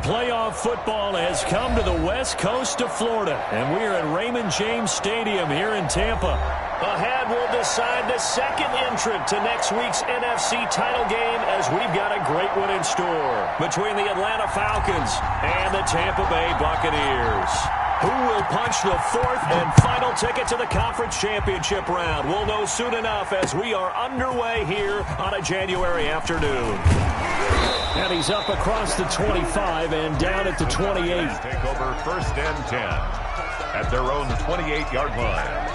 Playoff football has come to the west coast of Florida, and we are at Raymond James Stadium here in Tampa. Ahead, we'll decide the second entrant to next week's NFC title game, as we've got a great one in store between the Atlanta Falcons and the Tampa Bay Buccaneers. Who will punch the fourth and final ticket to the conference championship round? We'll know soon enough as we are underway here on a January afternoon. And he's up across the 25 and down at the 28. Take over 1st and 10 at their own 28-yard line.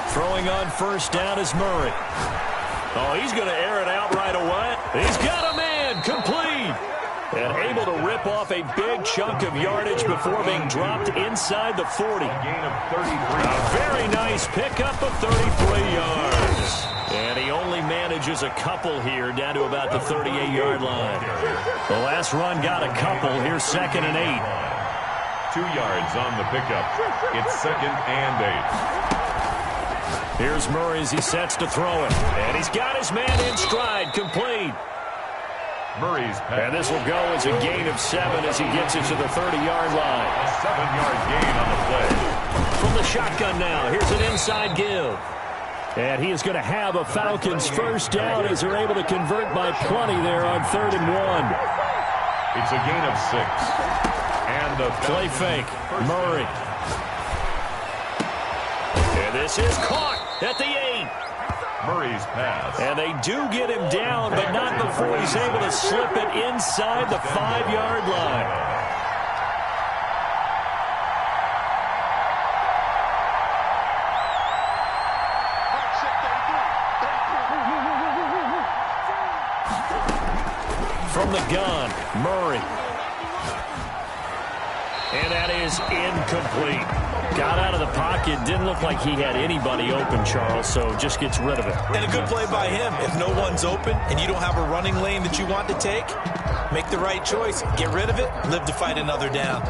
Throwing on 1st down is Murray. Oh, he's going to air it out right away. He's got a man, complete. And able to rip off a big chunk of yardage before being dropped inside the 40. Gain of 33. A very nice pickup of 33 yards. And he only manages a couple here down to about the 38-yard line. The last run got a couple. Here's 2nd and 8. 2 yards on the pickup. It's 2nd and 8. Here's Murray as he sets to throw it. And he's got his man in stride, complete. Murray's pass. And this will go as a gain of 7 as he gets it to the 30-yard line. A 7-yard gain on the play. From the shotgun now, here's an inside give. And he is going to have a Falcons 1st down as they're able to convert by plenty there on 3rd and 1. It's a gain of 6. And the play fake, Murray. And this is caught at the 8. Murray's pass. And they do get him down, but not before he's able to slip it inside the 5-yard line. From the gun, Murray. And that is incomplete. Got out of the pocket. Didn't look like he had anybody open, Charles, so just gets rid of it. And a good play by him. If no one's open and you don't have a running lane that you want to take, make the right choice. Get rid of it. Live to fight another down.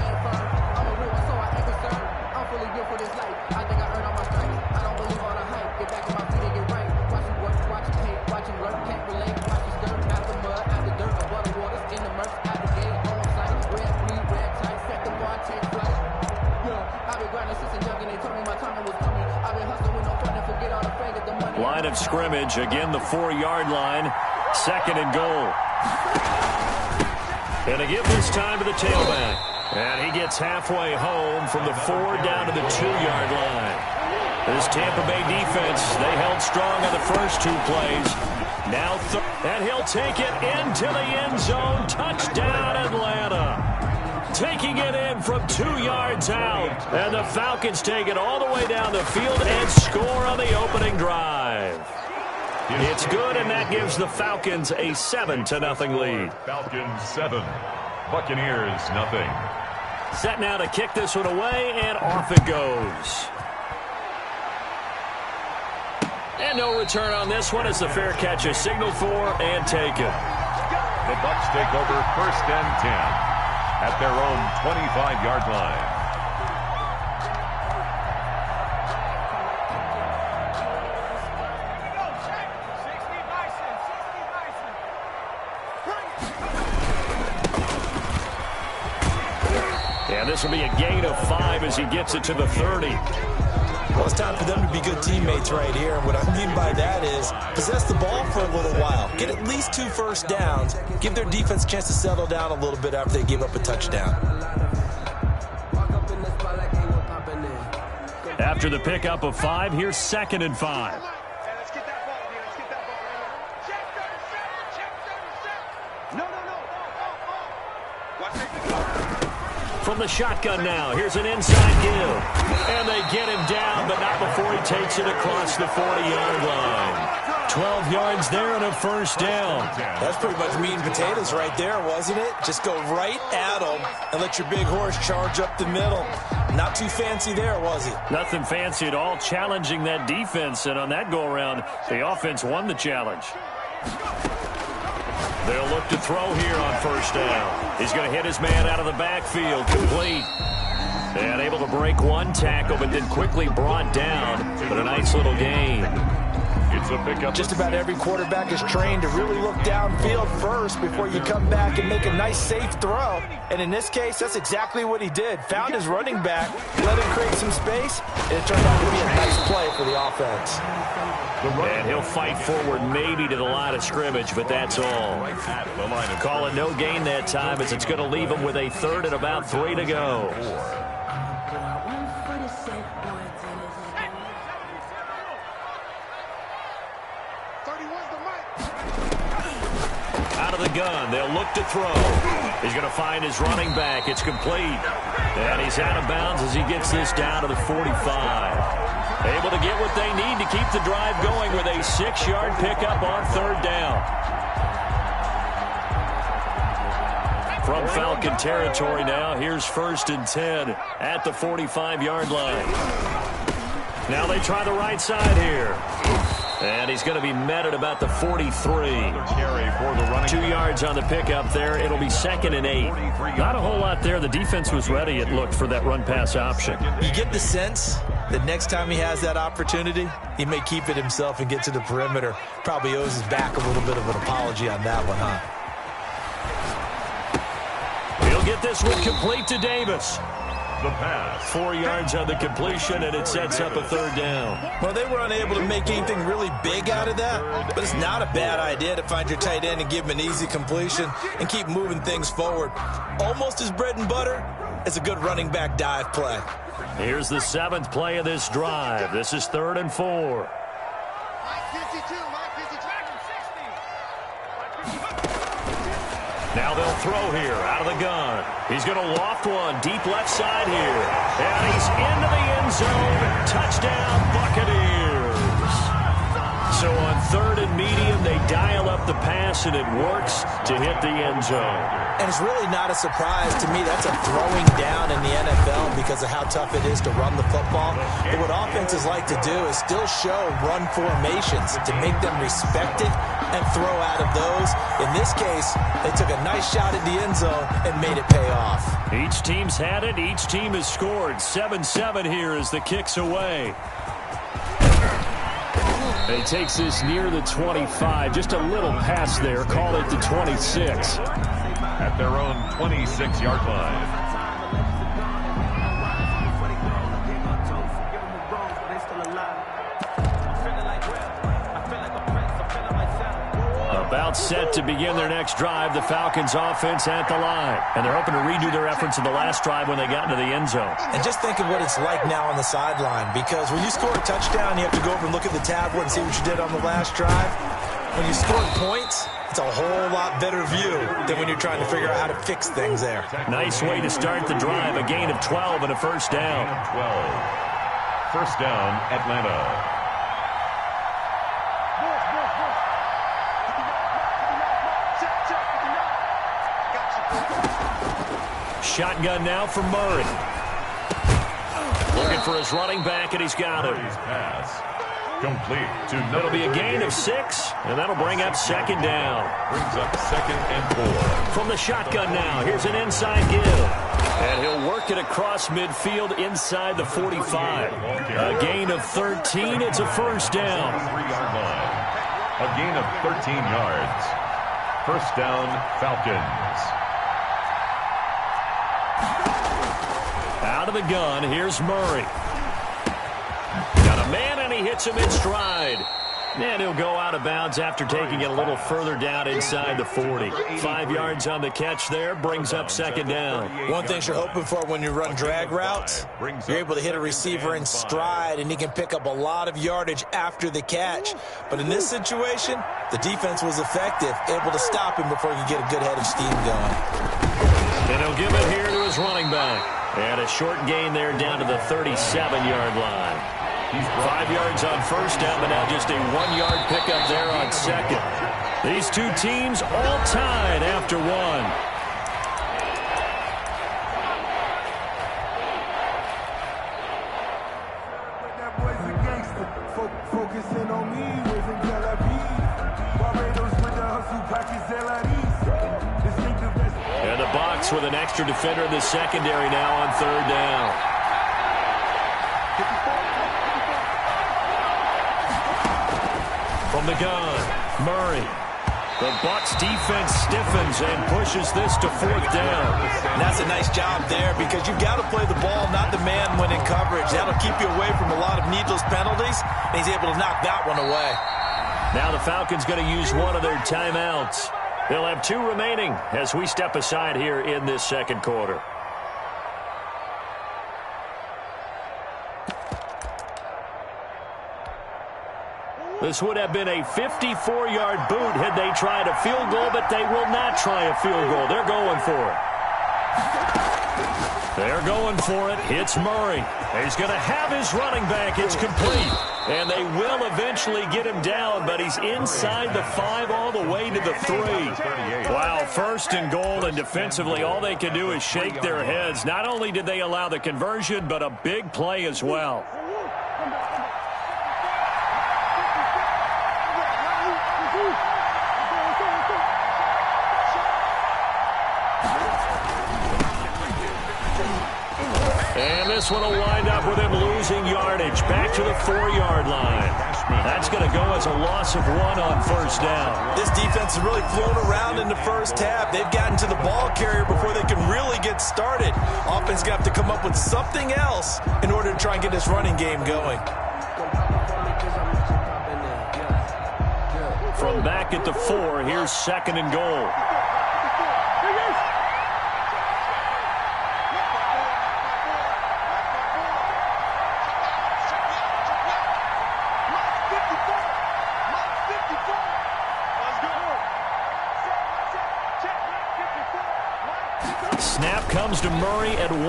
Line of scrimmage, again the 4-yard line, 2nd and goal. And a give this time to the tailback. And he gets halfway home from the 4 down to the 2-yard line. This Tampa Bay defense, they held strong on the first 2 plays. Now and he'll take it into the end zone. Touchdown, Atlanta. Taking it in from 2 yards out. And the Falcons take it all the way down the field and score on the opening drive. It's good, and that gives the Falcons a 7-0 lead. Falcons 7, Buccaneers 0. Set now to kick this one away, and off it goes. And no return on this one as the fair catch is signaled for and taken. The Bucs take over 1st and 10. At their own 25-yard line. And this will be a gain of 5 as he gets it to the 30. Well, it's time for them to be good teammates right here. And what I mean by that is possess the ball for a little while. Get at least 2 first downs. Give their defense a chance to settle down a little bit after they give up a touchdown. After the pickup of 5, here's 2nd and 5. From the shotgun now, here's an inside give. And they get him down, but not before he takes it across the 40-yard line. 12 yards there and a first down. That's pretty much meat and potatoes right there, wasn't it? Just go right at him and let your big horse charge up the middle. Not too fancy there, was he? Nothing fancy at all, challenging that defense. And on that go-around, the offense won the challenge. They'll look to throw here on first down. He's going to hit his man out of the backfield, complete. And able to break one tackle, but then quickly brought down. But a nice little gain. It's a pickup. Just about every quarterback is trained to really look downfield first before you come back and make a nice, safe throw. And in this case, that's exactly what he did. Found his running back, let him create some space, and it turned out to be a nice play for the offense. And he'll fight forward maybe to the line of scrimmage, but that's all. Call it no gain that time as it's going to leave him with a third and about 3 to go. Out of the gun, they'll look to throw. He's going to find his running back. It's complete. And he's out of bounds as he gets this down to the 45. Able to get what they need to keep the drive going with a 6-yard pickup on third down. From Falcon territory now, here's 1st and 10 at the 45-yard line. Now they try the right side here. And he's going to be met at about the 43. 2 yards on the pickup there. It'll be 2nd and 8. Not a whole lot there. The defense was ready, it looked, for that run-pass option. You get the sense that next time he has that opportunity, he may keep it himself and get to the perimeter. Probably owes his back a little bit of an apology on that one, huh? He'll get this one complete to Davis. The pass. 4 yards on the completion, and it sets up a third down. Well, they were unable to make anything really big out of that, but it's not a bad idea to find your tight end and give him an easy completion and keep moving things forward. Almost as bread and butter as a good running back dive play. Here's the 7th play of this drive. This is 3rd and 4. Now they'll throw here out of the gun. He's going to loft one deep left side here. And he's into the end zone. Touchdown, Buccaneers. So on 3rd and medium, they dial up the pass, and it works to hit the end zone. And it's really not a surprise to me. That's a throwing down in the NFL because of how tough it is to run the football. But what offenses like to do is still show run formations to make them respect it and throw out of those. In this case, they took a nice shot at the end zone and made it pay off. Each team's had it. Each team has scored. 7-7 here as the kick's away. He takes this near the 25. Just a little pass there. Call it the 26. At their own 26-yard line. About set to begin their next drive, the Falcons offense at the line. And they're hoping to redo their efforts in the last drive when they got into the end zone. And just think of what it's like now on the sideline, because when you score a touchdown, you have to go over and look at the tablet and see what you did on the last drive. When you score points, it's a whole lot better view than when you're trying to figure out how to fix things there. Nice way to start the drive, a gain of 12 and a first down. 12. First down, Atlanta. Shotgun now for Murray. Looking for his running back, and he's got him. Pass. Complete to It'll be a gain of 6, and that'll bring up 2nd down. Brings up 2nd and 4. From the shotgun now, here's an inside give. And he'll work it across midfield inside the 45. A gain of 13, it's a first down. 3-yard line. A gain of 13 yards. First down, Falcons. Out of the gun, here's Murray. Got a man, and he hits him in stride. And he'll go out of bounds after taking it a little further down inside the 40. 5 yards on the catch there, brings up 2nd down. One thing you're hoping for when you run drag routes, you're able to hit a receiver in stride, and he can pick up a lot of yardage after the catch. But in this situation, the defense was effective, able to stop him before he could get a good head of steam going. And he'll give it here to his running back. And a short gain there down to the 37-yard line. 5 yards on first down, but now just a 1-yard pickup there on second. These two teams all tied after one. And the Bucs with an extra defender in the secondary now on third down. From the gun, Murray. The Bucs defense stiffens and pushes this to fourth down. And that's a nice job there because you've got to play the ball, not the man when in coverage. That'll keep you away from a lot of needless penalties, and he's able to knock that one away. Now the Falcons going to use one of their timeouts. They'll have 2 remaining as we step aside here in this second quarter. This would have been a 54-yard boot had they tried a field goal, but they will not try a field goal. They're going for it. They're going for it. It's Murray. He's going to have his running back. It's complete. And they will eventually get him down, but he's inside the 5 all the way to the 3. Wow, first and goal, and defensively all they can do is shake their heads. Not only did they allow the conversion, but a big play as well. And this one will wind up with him losing yardage back to the 4-yard line. That's going to go as a loss of 1 on first down. This defense has really flown around in the first half. They've gotten to the ball carrier before they can really get started. Offense going to have to come up with something else in order to try and get this running game going. From back at the 4, here's second and goal. Snap comes to Murray at 1.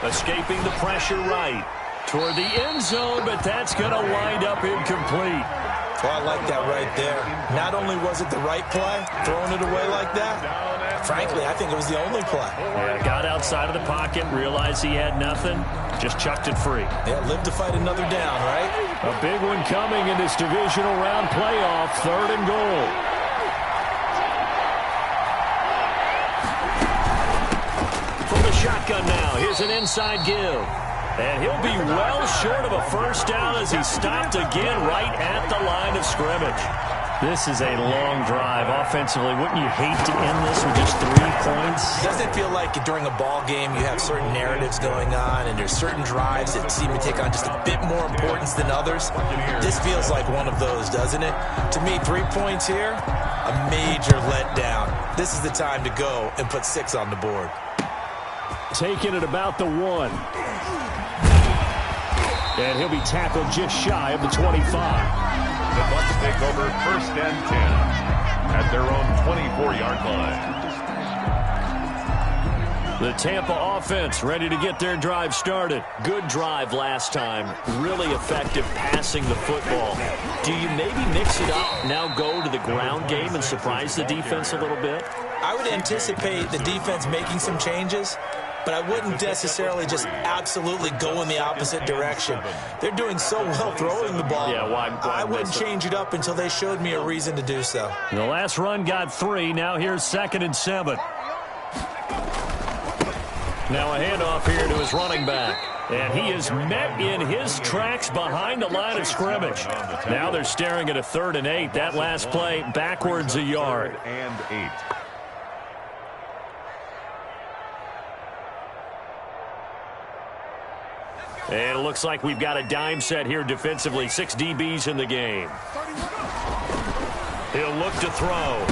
Escaping the pressure right. Toward the end zone, but that's going to wind up incomplete. Oh, I like that right there. Not only was it the right play, throwing it away like that, frankly, I think it was the only play. Yeah, got outside of the pocket, realized he had nothing, just chucked it free. Yeah, live to fight another down, right? A big one coming in this divisional round playoff, third and goal. From the shotgun now, here's an inside give. And he'll be well short of a first down as he's stopped again right at the line of scrimmage. This is a long drive. Offensively, wouldn't you hate to end this with just 3 points? Doesn't it feel like during a ball game you have certain narratives going on and there's certain drives that seem to take on just a bit more importance than others? This feels like one of those, doesn't it? To me, 3 points here, a major letdown. This is the time to go and put 6 on the board. Taking it about the 1. And he'll be tackled just shy of the 25. The Bucs take over first and 10 at their own 24-yard line. The Tampa offense ready to get their drive started. Good drive last time. Really effective passing the football. Do you maybe mix it up, now go to the ground game and surprise the defense a little bit? I would anticipate the defense making some changes, but I wouldn't necessarily just absolutely go in the opposite direction. They're doing so well throwing the ball. Yeah, why I wouldn't change it up until they showed me a reason to do so. The last run got 3. Now here's 2nd and 7. Now a handoff here to his running back. And he is met in his tracks behind the line of scrimmage. Now they're staring at a 3rd and 8. That last play backwards a yard. And 8. And it looks like we've got a dime set here defensively. 6 DBs in the game. He'll look to throw.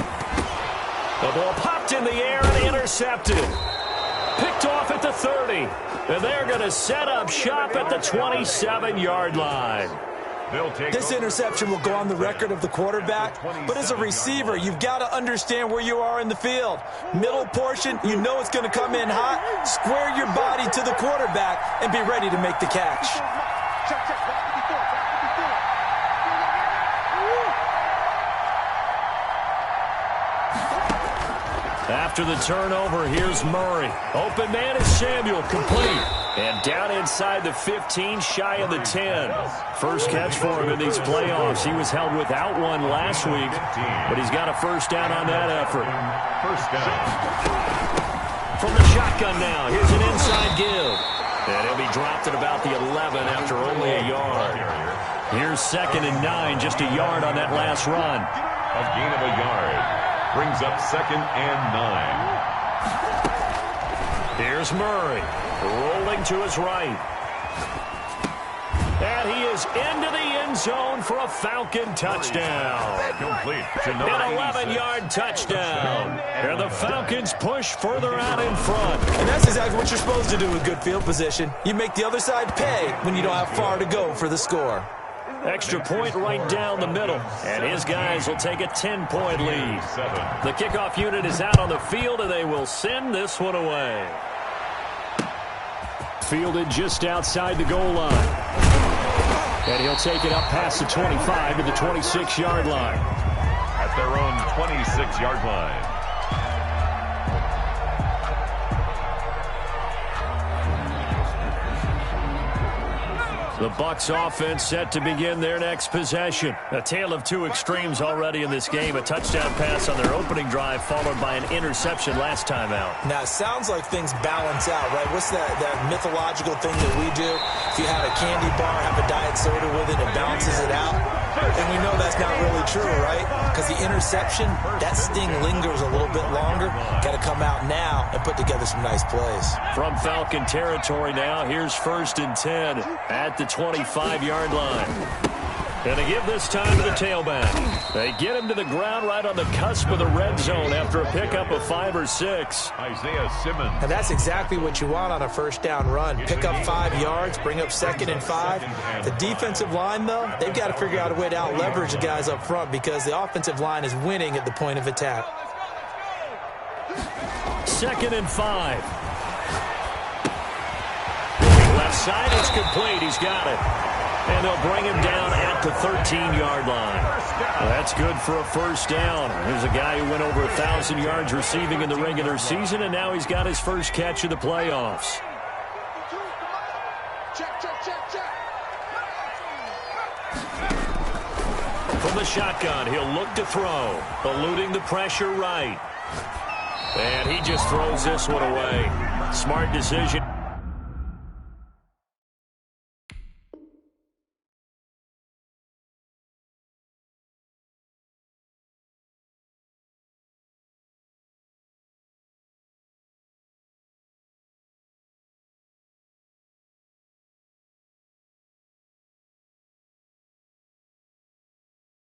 The ball popped in the air and intercepted. Picked off at the 30. And they're going to set up shop at the 27-yard line. This interception will go on the record of the quarterback, but as a receiver, you've got to understand where you are in the field. Middle portion, you know it's going to come in hot. Square your body to the quarterback and be ready to make the catch. After the turnover, here's Murray. Open man is Samuel, complete. And down inside the 15, shy of the 10. First catch for him in these playoffs. He was held without one last week, but he's got a first down on that effort. First down. From the shotgun now, here's an inside give. And he'll be dropped at about the 11 after only a yard. Here's 2nd and 9, just a yard on that last run. A gain of a yard. Brings up 2nd and 9. Here's Murray, rolling to his right. And he is into the end zone for a Falcon touchdown. Complete. An 11-yard touchdown. And the Falcons push further out in front. And that's exactly what you're supposed to do with good field position. You make the other side pay when you don't have far to go for the score. Extra point right down the middle. And his guys will take a 10-point lead. The kickoff unit is out on the field, and they will send this one away. Fielded just outside the goal line. And he'll take it up past the 25 to the 26-yard line. At their own 26-yard line. The Bucs offense set to begin their next possession. A tale of two extremes already in this game. A touchdown pass on their opening drive followed by an interception last time out. Now, it sounds like things balance out, right? What's that mythological thing that we do? If you had a candy bar, have a diet soda with it, it balances it out. And we know that's not really true, right? Because the interception, that sting lingers a little bit longer. Got to come out now and put together some nice plays. From Falcon territory now, here's 1st and 10 at the 25-yard line. And they give this time to the tailback. They get him to the ground right on the cusp of the red zone after a pickup of 5 or 6. Isaiah Simmons. And that's exactly what you want on a first down run. Pick up 5 yards, bring up 2nd and 5. The defensive line, though, they've got to figure out a way to out-leverage the guys up front because the offensive line is winning at the point of attack. 2nd and 5. Left side, it's complete. He's got it. And they'll bring him down at the 13-yard line. Well, that's good for a first down. There's a guy who went over 1,000 yards receiving in the regular season, and now he's got his first catch of the playoffs. From the shotgun, he'll look to throw, eluding the pressure right. And he just throws this one away. Smart decision.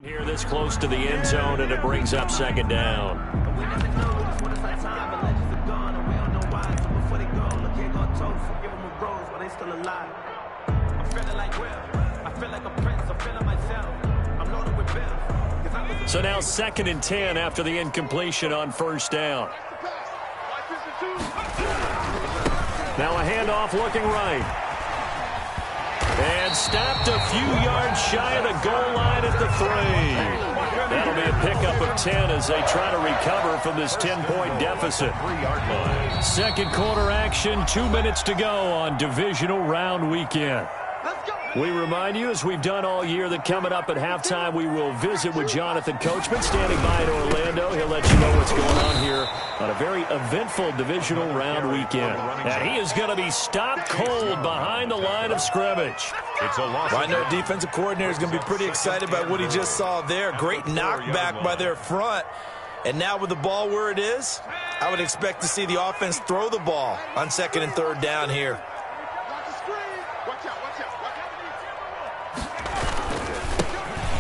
Here this close to the end zone, and it brings up 2nd down. So now 2nd and 10 after the incompletion on first down. Now a handoff looking right. And stopped a few yards shy of the goal line at the 3. That'll be a pickup of 10 as they try to recover from this 10-point deficit. 3-yard line. Second quarter action, 2 minutes to go on divisional round weekend. We remind you, as we've done all year, that coming up at halftime, we will visit with Jonathan Coachman standing by in Orlando. He'll let you know what's going on here on a very eventful divisional round weekend. And he is going to be stopped cold behind the line of scrimmage. It's a loss. I know defensive coordinator is going to be pretty excited about what he just saw there. Great knockback by their front. And now with the ball where it is, I would expect to see the offense throw the ball on 2nd and 3rd down here.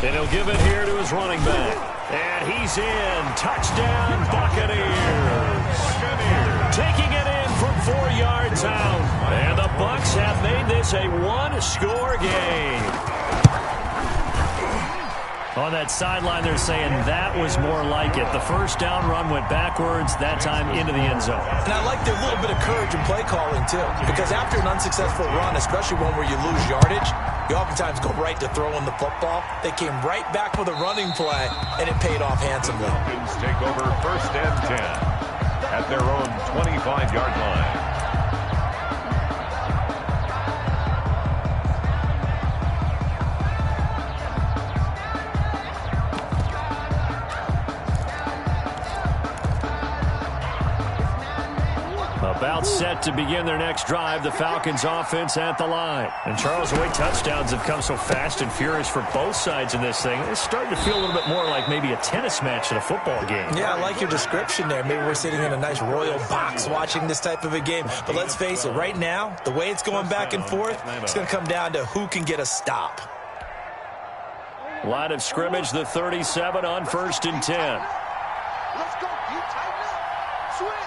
And he'll give it here to his running back. And he's in. Touchdown, Buccaneers. Taking it in from 4 yards out. And the Bucs have made this a one-score game. On that sideline, they're saying that was more like it. The first down run went backwards, that time into the end zone. And I like their little bit of courage in play calling, too. Because after an unsuccessful run, especially one where you lose yardage, you oftentimes go right to throwing the football. They came right back with a running play, and it paid off handsomely. The Falcons take over first and 10 at their own 25-yard line. About set to begin their next drive, the Falcons offense at the line. And Charles, the way touchdowns have come so fast and furious for both sides in this thing, it's starting to feel a little bit more like maybe a tennis match than a football game. Yeah, I like your description there. Maybe we're sitting in a nice royal box watching this type of a game. But let's face it, right now, the way it's going back and forth, it's going to come down to who can get a stop. Line of scrimmage, the 37 on first and 10. Let's go. You tighten up. Switch.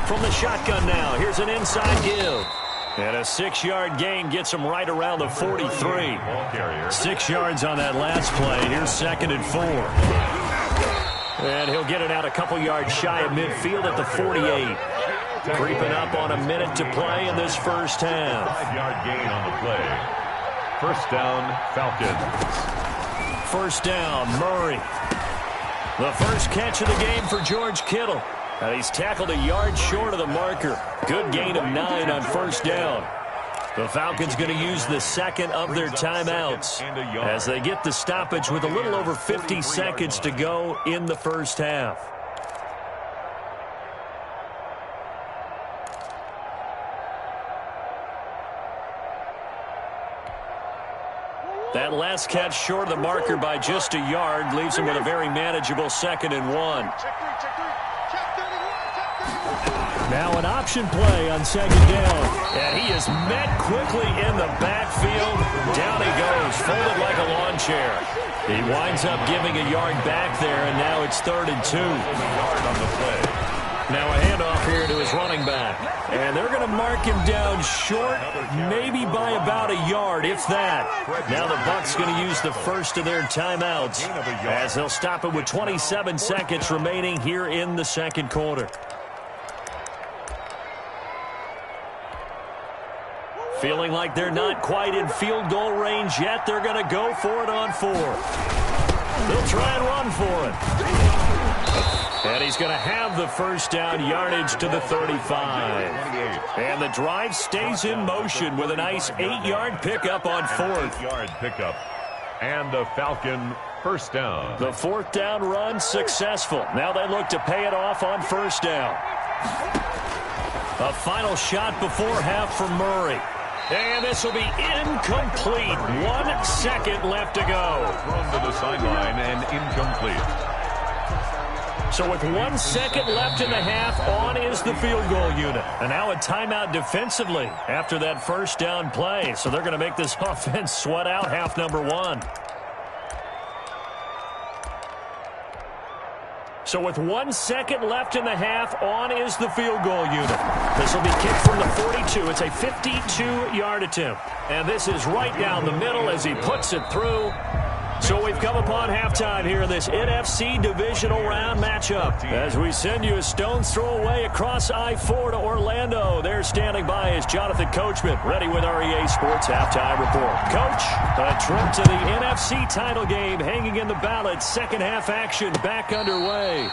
From the shotgun now, here's an inside give. And a 6-yard gain gets him right around the 43. 6 yards on that last play. Here's 2nd and 4. And he'll get it out a couple yards shy of midfield at the 48. Creeping up on a minute to play in this first half. 5-yard gain on the play. First down, Falcons. First down, Murray. The first catch of the game for George Kittle. And he's tackled a yard short of the marker. Good gain of 9 on first down. The Falcons going to use the second of their timeouts as they get the stoppage with a little over 50 seconds to go in the first half. That last catch short of the marker by just a yard leaves him with a very manageable 2nd and 1. Now an option play on 2nd down. And he is met quickly in the backfield. Down he goes, folded like a lawn chair. He winds up giving a yard back there, and now it's 3rd and 2. Yard on the play. Now a handoff here to his running back. And they're going to mark him down short, maybe by about a yard, if that. Now the Bucs going to use the first of their timeouts as they'll stop it with 27 seconds remaining here in the second quarter. Feeling like they're not quite in field goal range yet, they're going to go for it on 4th. They'll try and run for it. And he's going to have the first down, yardage to the 35. And the drive stays in motion with a nice 8-yard pickup on 4th. 8-yard pickup. And a Falcon first down. The 4th down run successful. Now they look to pay it off on first down. A final shot before half for Murray. And this will be incomplete. 1 second left to go. Thrown to the sideline and incomplete. So with 1 second left in the half, on is the field goal unit. And now a timeout defensively after that first down play. So they're going to make this offense sweat out half number 1. So with 1 second left in the half, on is the field goal unit. This will be kicked from the 42. It's a 52-yard attempt. And this is right down the middle as he puts it through. So we've come upon halftime here in this NFC Divisional round matchup. As we send you a stone's throw away across I-4 to Orlando. There standing by is Jonathan Coachman, ready with REA Sports Halftime Report. Coach, a trip to the NFC title game hanging in the balance. Second half action back underway.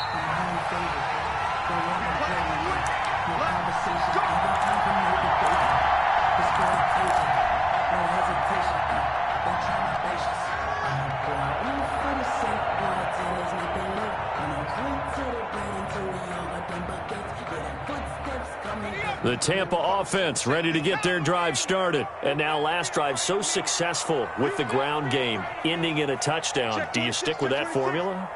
The Tampa offense ready to get their drive started. And now last drive so successful with the ground game, ending in a touchdown. Do you stick with that formula?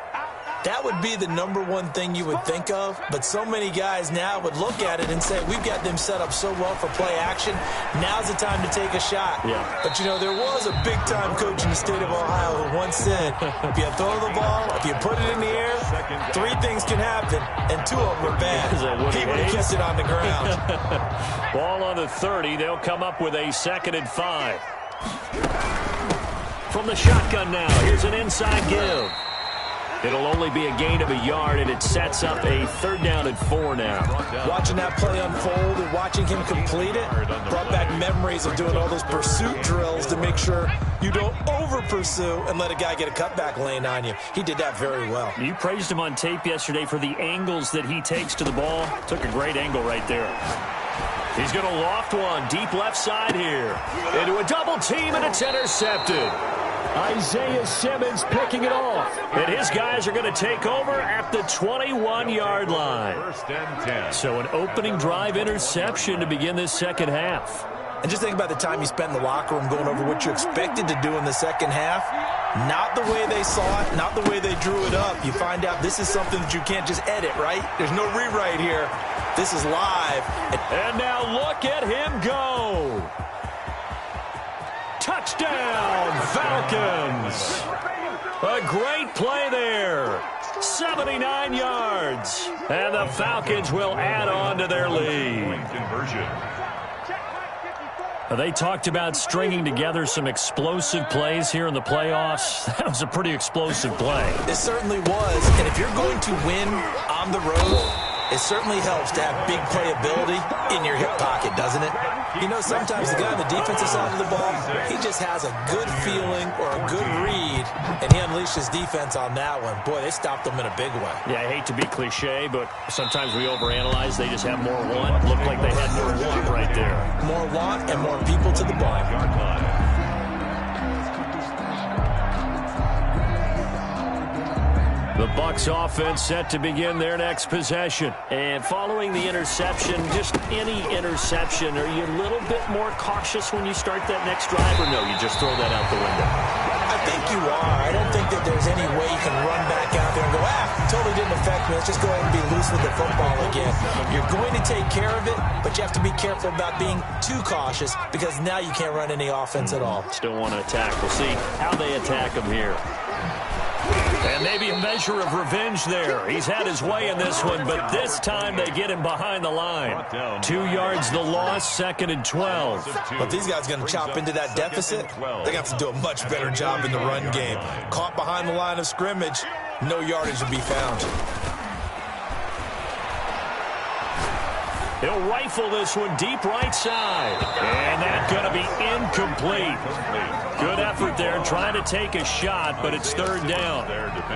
That would be the #1 thing you would think of, but so many guys now would look at it and say, we've got them set up so well for play action, now's the time to take a shot. Yeah. But, you know, there was a big-time coach in the state of Ohio who once said, if you throw the ball, if you put it in the air, 3 things can happen, and 2 of them are bad. He would have kept it on the ground. Ball on the 30. They'll come up with a 2nd and 5. From the shotgun now, here's an inside give. It'll only be a gain of a yard, and it sets up a 3rd down and 4 now. Watching that play unfold and watching him complete it brought back memories of doing all those pursuit drills to make sure you don't over-pursue and let a guy get a cutback lane on you. He did that very well. You praised him on tape yesterday for the angles that he takes to the ball. Took a great angle right there. He's going to loft one deep left side here. Into a double team, and it's intercepted. Isaiah Simmons picking it off. And his guys are going to take over at the 21-yard line. 1st and 10. So an opening drive interception to begin this second half. And just think about the time you spent in the locker room going over what you expected to do in the second half. Not the way they saw it, not the way they drew it up. You find out this is something that you can't just edit, right? There's no rewrite here. This is live. And now look at him go. Touchdown, Falcons. A great play there. 79 yards. And the Falcons will add on to their lead. Conversion. They talked about stringing together some explosive plays here in the playoffs. That was a pretty explosive play. It certainly was. And if you're going to win on the road, it certainly helps to have big playability in your hip pocket, doesn't it? You know, sometimes the guy on the defensive side of the ball, he just has a good feeling or a good read, and he unleashed his defense on that one. Boy, they stopped them in a big way. Yeah, I hate to be cliche, but sometimes we overanalyze. They just have more want. Looked like they had more want right there. More want and more people to the ball. The Bucs offense set to begin their next possession. And following the interception, just any interception, are you a little bit more cautious when you start that next drive, or no, you just throw that out the window? I think you are. I don't think that there's any way you can run back out there and go, totally didn't affect me. Let's just go ahead and be loose with the football again. You're going to take care of it, but you have to be careful about being too cautious because now you can't run any offense at all. Still want to attack. We'll see how they attack him here. And maybe a measure of revenge there. He's had his way in this one, but this time they get him behind the line. 2 yards the loss, 2nd and 12. But these guys are going to chop into that deficit. They're going to have to do a much better job in the run game. Caught behind the line of scrimmage, no yardage to be found. He'll rifle this one deep right side. And that's going to be incomplete. Good effort there trying to take a shot, but it's 3rd down.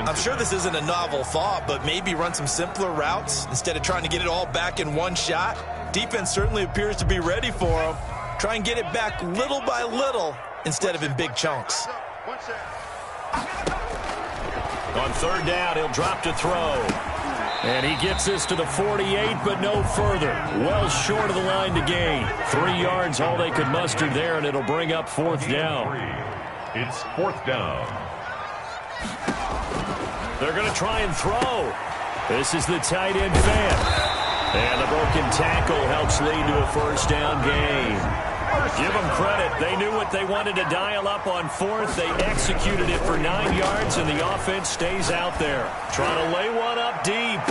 I'm sure this isn't a novel thought, but maybe run some simpler routes instead of trying to get it all back in one shot. Defense certainly appears to be ready for him. Try and get it back little by little instead of in big chunks. On 3rd down, he'll drop to throw. And he gets this to the 48, but no further. Well short of the line to gain. 3 yards, all they could muster there, and it'll bring up 4th down. It's 4th down. They're going to try and throw. This is the tight end fan. And the broken tackle helps lead to a 1st down gain. Give them credit. They knew what they wanted to dial up on 4th. They executed it for 9 yards, and the offense stays out there. Trying to lay one up deep.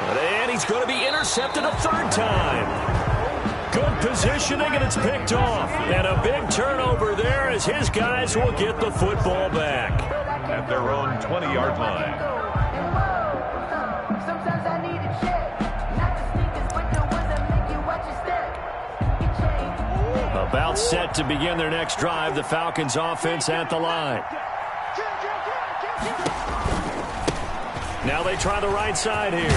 And he's going to be intercepted a 3rd time. Good positioning, and it's picked off. And a big turnover there as his guys will get the football back. At their own 20-yard line. About set to begin their next drive, the Falcons offense at the line. Now they try the right side here.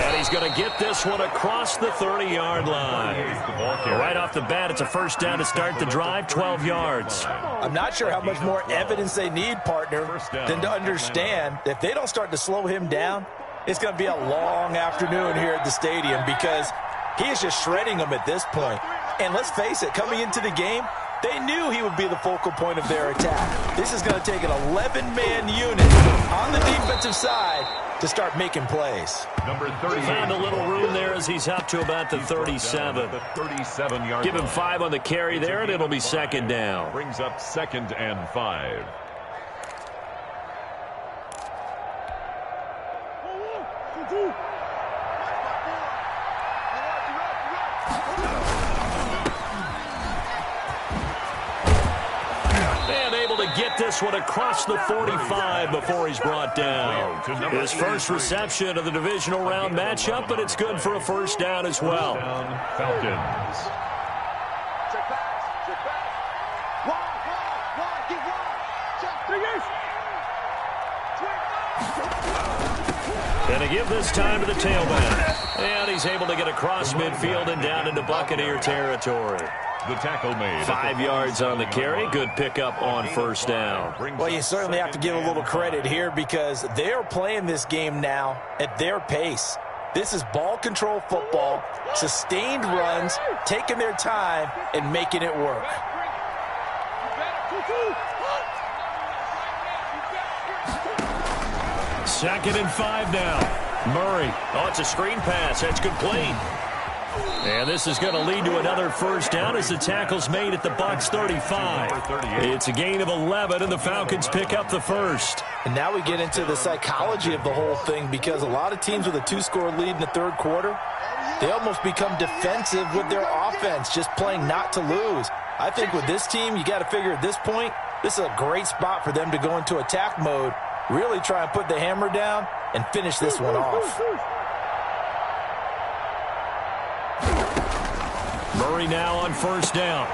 And he's going to get this one across the 30-yard line. Right off the bat, it's a 1st down to start the drive, 12 yards. I'm not sure how much more evidence they need, partner, than to understand that if they don't start to slow him down, it's going to be a long afternoon here at the stadium because he is just shredding them at this point. And let's face it, coming into the game, They knew he would be the focal point of their attack. This is going to take an 11-man unit on the defensive side to start making plays. Number 30. Found a little room there as he's up to about the 37. The 37-yard Give him 5 on the carry there, and it'll be second down. Brings up 2nd and 5. And able to get this one across the 45 before he's brought down. His first reception of the divisional round matchup, but it's good for a first down as well. Falcons. Check back. Check back. Wide. Get wide. Check. 3 years. And to give this time to the tailback. And he's able to get across midfield and down into Buccaneer territory. The tackle made. 5 yards on the carry. Good pickup on first down. Well, you certainly have to give a little credit here because they are playing this game now at their pace. This is ball control football, sustained runs, taking their time, and making it work. Second and 5 now. Murray. Oh, it's a screen pass. That's complete. And this is going to lead to another first down as the tackle's made at the Bucs 35. It's a gain of 11, and the Falcons pick up the first. And now we get into the psychology of the whole thing because a lot of teams with a 2-score lead in the third quarter, they almost become defensive with their offense, just playing not to lose. I think with this team, you got to figure at this point, this is a great spot for them to go into attack mode, really try and put the hammer down and finish this one off. Murray now on first down.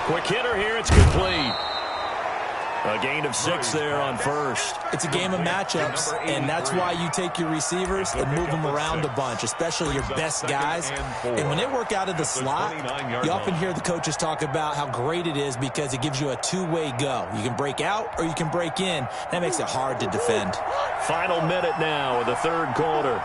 Quick hitter here. It's complete. A gain of 6 there on first. It's a game of matchups, and that's why you take your receivers and move them around a bunch, especially your best guys. And when they work out of the slot, you often hear the coaches talk about how great it is because it gives you a two-way go. You can break out or you can break in. That makes it hard to defend. Final minute now of the third quarter.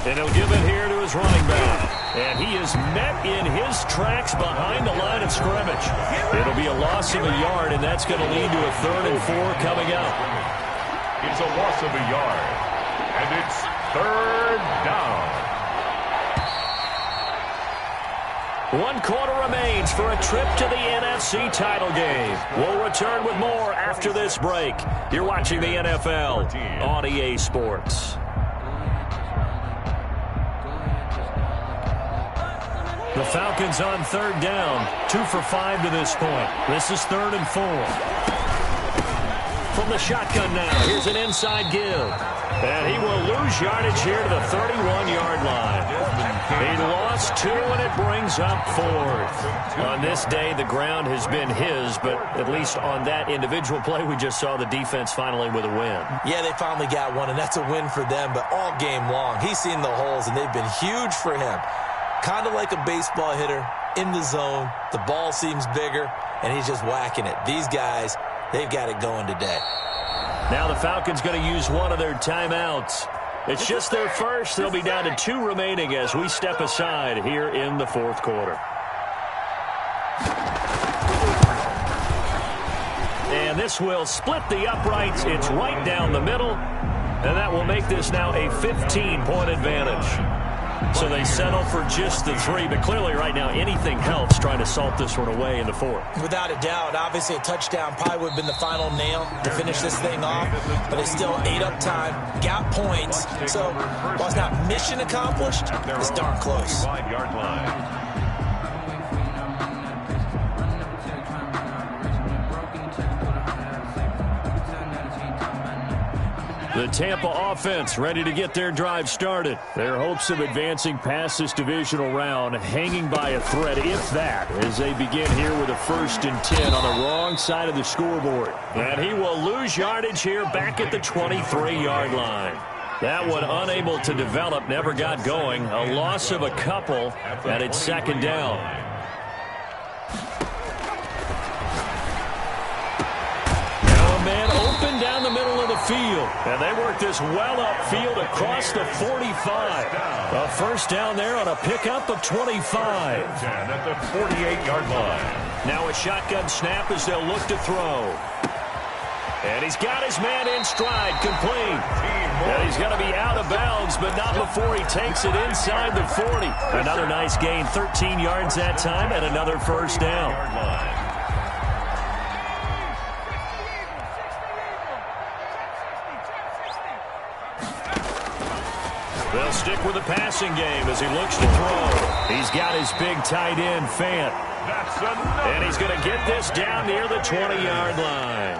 And he'll give it here to his running back. And he is met in his tracks behind the line of scrimmage. It'll be a loss of a yard, and that's going to lead to a 3rd and 4 coming up. It's a loss of a yard. And it's 3rd down. 1 quarter remains for a trip to the NFC title game. We'll return with more after this break. You're watching the NFL on EA Sports. The Falcons on 3rd down, 2 for 5 to this point. This is 3rd and 4. From the shotgun now, here's an inside give. And he will lose yardage here to the 31-yard line. He lost 2, and it brings up 4th. On this day, the ground has been his, but at least on that individual play, we just saw the defense finally with a win. Yeah, they finally got one, and that's a win for them, but all game long, he's seen the holes, and they've been huge for him. Kind of like a baseball hitter in the zone. The ball seems bigger, and he's just whacking it. These guys, they've got it going today. Now the Falcons going to use one of their timeouts. It's just their first. They'll be down to 2 remaining as we step aside here in the 4th quarter. And this will split the uprights. It's right down the middle, and that will make this now a 15-point advantage. So they settle for just the 3, but clearly right now anything helps trying to salt this one away in the 4th. Without a doubt, obviously a touchdown probably would have been the final nail to finish this thing off, but they still ate up time, got points, so while it's not mission accomplished, it's darn close. 5-yard line. The Tampa offense ready to get their drive started. Their hopes of advancing past this divisional round hanging by a thread, if that, as they begin here with a 1st and 10 on the wrong side of the scoreboard. And he will lose yardage here back at the 23-yard line. That one unable to develop, never got going. A loss of a couple, and it's 2nd down. run down the middle of the field. And they work this well upfield across the 45. A first down there on a pickup of 25. At the 48-yard line. Now a shotgun snap as they'll look to throw. And he's got his man in stride, complete. And he's going to be out of bounds, but not before he takes it inside the 40. Another nice gain, 13 yards that time, and another first down. They'll stick with the passing game as he looks to throw. He's got his big tight end, Fant. And he's going to get this down near the 20-yard line.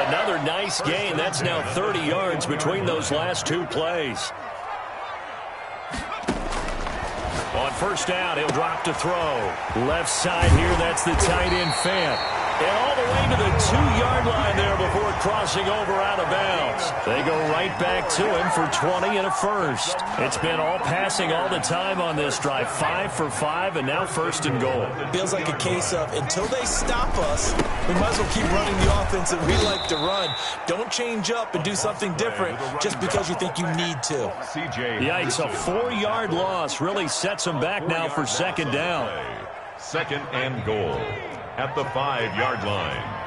Another nice gain. That's now 30 yards between those last two plays. On first down, he'll drop to throw. Left side here, that's the tight end, Fant. And all the way to the 2-yard line there before crossing over out of bounds. They go right back to him for 20 and a first. It's been all passing all the time on this drive. 5 for 5, and now first and goal. Feels like a case of until they stop us, we might as well keep running the offense that we like to run. Don't change up and do something different just because you think you need to. Yikes, a 4-yard loss really sets them back now for second down. Second and goal at the 5-yard line.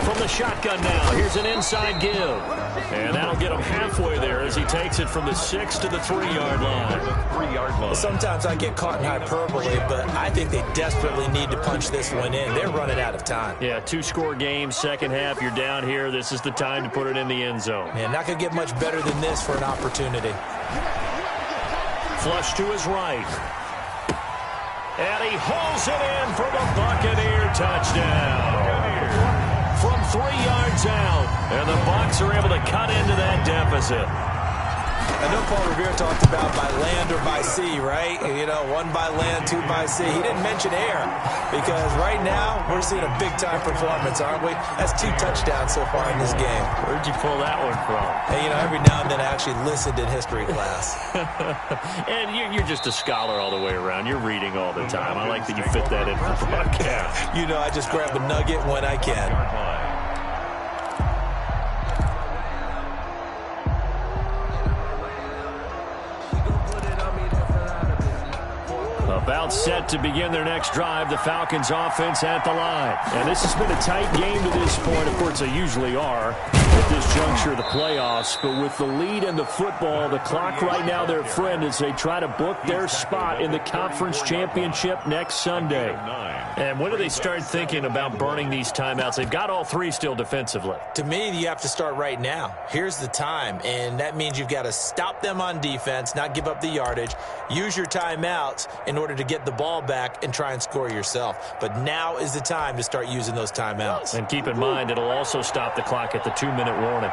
From the shotgun now, here's an inside give. And that'll get him halfway there as he takes it from the 6 to the 3-yard line. Sometimes I get caught in hyperbole, but I think they desperately need to punch this one in. They're running out of time. Yeah, 2-score game, second half, you're down here. This is the time to put it in the end zone. Man, not going to get much better than this for an opportunity. Flush to his right. And he hauls it in for the Buccaneer touchdown. From 3 yards out. And the Bucs are able to cut into that deficit. I know Paul Revere talked about by land or by sea, right? You know, 1 by land, 2 by sea. He didn't mention air because right now we're seeing a big-time performance, aren't we? That's 2 touchdowns so far in this game. Where'd you pull that one from? Hey, you know, every now and then I actually listened in history class. And you're just a scholar all the way around. You're reading all the time. I like that you fit that in for broadcast. You know, I just grab a nugget when I can. About set to begin their next drive, the Falcons offense at the line. And this has been a tight game to this point. Of course, they usually are at this juncture of the playoffs. But with the lead in the football, the clock right now their friend as they try to book their spot in the conference championship next Sunday. And when do they start thinking about burning these timeouts? They've got all 3 still defensively. To me, you have to start right now. Here's the time, and that means you've got to stop them on defense, not give up the yardage, use your timeouts in order to get the ball back and try and score yourself. But now is the time to start using those timeouts. And keep in mind, it'll also stop the clock at the 2-minute warning.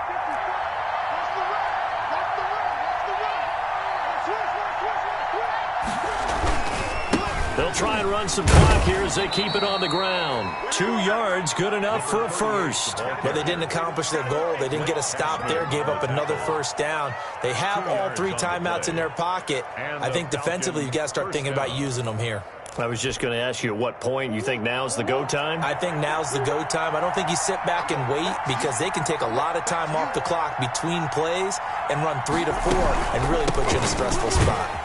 They'll try and run some clock here as they keep it on the ground. 2 yards, good enough for a first. But they didn't accomplish their goal. They didn't get a stop there, gave up another first down. They have all 3 timeouts in their pocket. I think defensively you've got to start thinking about using them here. I was just going to ask you at what point you think now's the go time? I think now's the go time. I don't think you sit back and wait because they can take a lot of time off the clock between plays and run 3 to 4 and really put you in a stressful spot.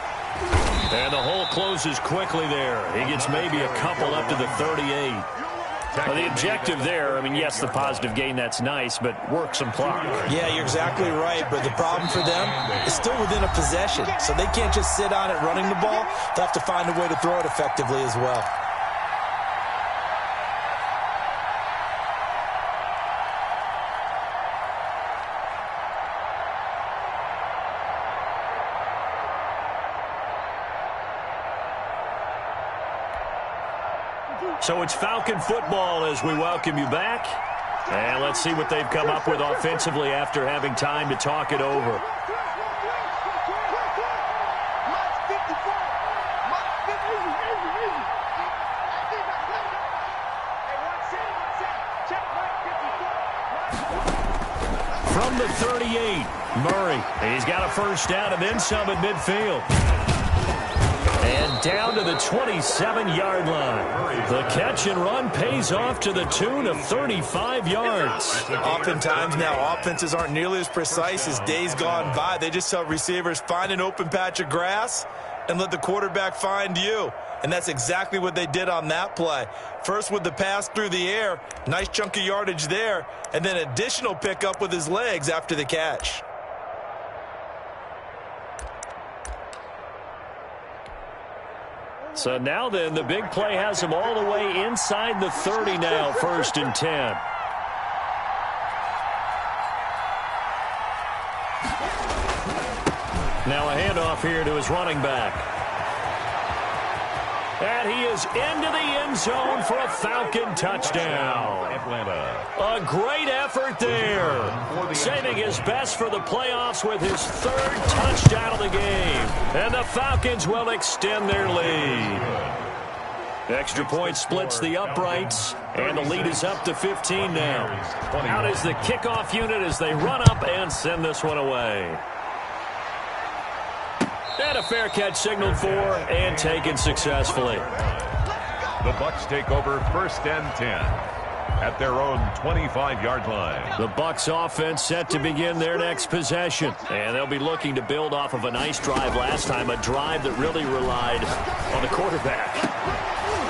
And the hole closes quickly there. He gets maybe a couple up to the 38. Well, the objective there, I mean, yes, the positive gain, that's nice, but work some clock. Yeah, you're exactly right, but the problem for them is still within a possession, so they can't just sit on it running the ball. They'll have to find a way to throw it effectively as well. So it's Falcon football as we welcome you back. And let's see what they've come up with offensively after having time to talk it over. From the 38, Murray. He's got a first down and then some at midfield. And down to the 27-yard line. The catch and run pays off to the tune of 35 yards. Oftentimes now, offenses aren't nearly as precise as days gone by. They just tell receivers, find an open patch of grass and let the quarterback find you. And that's exactly what they did on that play. First with the pass through the air, nice chunk of yardage there, and then additional pickup with his legs after the catch. So now then, the big play has him all the way inside the 30 now, 1st and 10. Now a handoff here to his running back. And he is into the end zone for a Falcon touchdown. A great effort there. Saving his best for the playoffs with his 3rd touchdown of the game. And the Falcons will extend their lead. Extra point splits the uprights, and the lead is up to 15 now. Out is the kickoff unit as they run up and send this one away. And a fair catch signaled for and taken successfully. The Bucs take over 1st and 10 at their own 25-yard line. The Bucs offense set to begin their next possession. And they'll be looking to build off of a nice drive last time, a drive that really relied on the quarterback.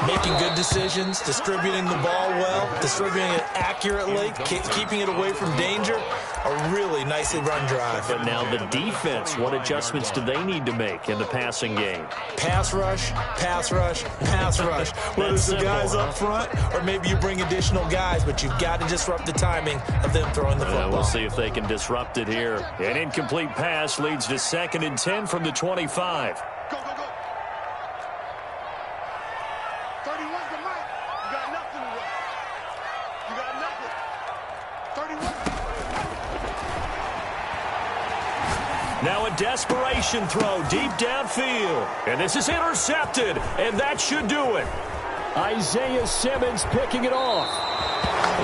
Making good decisions, distributing the ball well, distributing it accurately, keeping it away from danger. A really nicely run drive. But now the defense, what adjustments do they need to make in the passing game? Pass rush, pass rush, pass rush. Whether it's the guys up front or maybe you bring additional guys, but you've got to disrupt the timing of them throwing the football. We'll see if they can disrupt it here. An incomplete pass leads to 2nd and 10 from the 25. Go, go, go. 31's the mic. You got nothing to run. You got nothing. 31. Now a desperation throw deep downfield. And this is intercepted, and that should do it. Isaiah Simmons picking it off.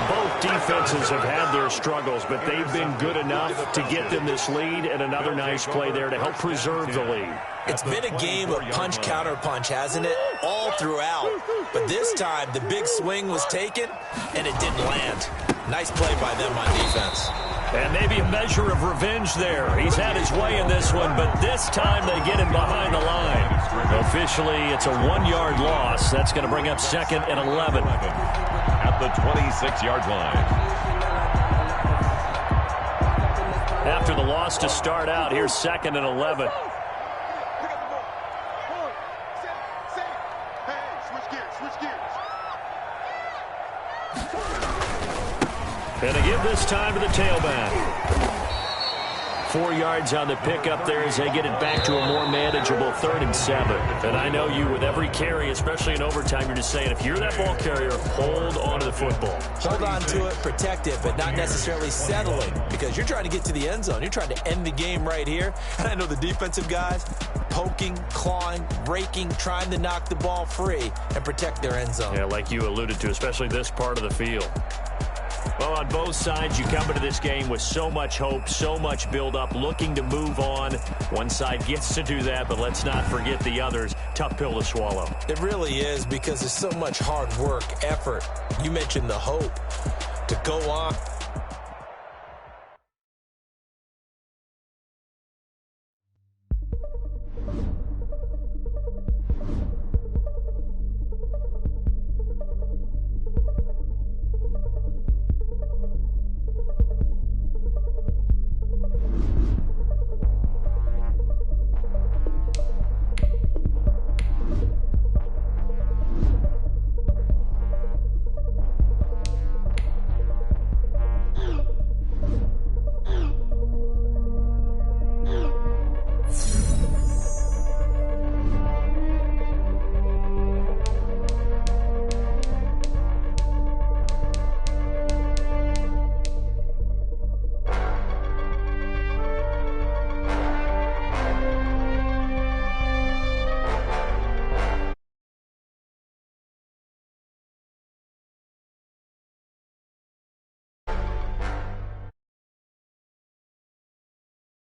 Both defenses have had their struggles, but they've been good enough to get them this lead, and another nice play there to help preserve the lead. It's been a game of punch-counter-punch, hasn't it? All throughout. But this time, the big swing was taken, and it didn't land. Nice play by them on defense. And maybe a measure of revenge there. He's had his way in this one, but this time they get him behind the line. Officially, it's a 1-yard loss. That's going to bring up 2nd and 11. At the 26-yard line. After the loss to start out, here's 2nd and 11. And they give this time to the tailback. 4 yards on the pickup there as they get it back to a more manageable 3rd and 7. And I know you, with every carry, especially in overtime, you're just saying, if you're that ball carrier, hold on to the football. Hold on to it, protect it, but not necessarily settling, because you're trying to get to the end zone. You're trying to end the game right here. And I know the defensive guys poking, clawing, raking, trying to knock the ball free and protect their end zone. Yeah, like you alluded to, especially this part of the field. Well, on both sides, you come into this game with so much hope, so much build-up, looking to move on. One side gets to do that, but let's not forget the others. Tough pill to swallow. It really is, because there's so much hard work, effort. You mentioned the hope to go on.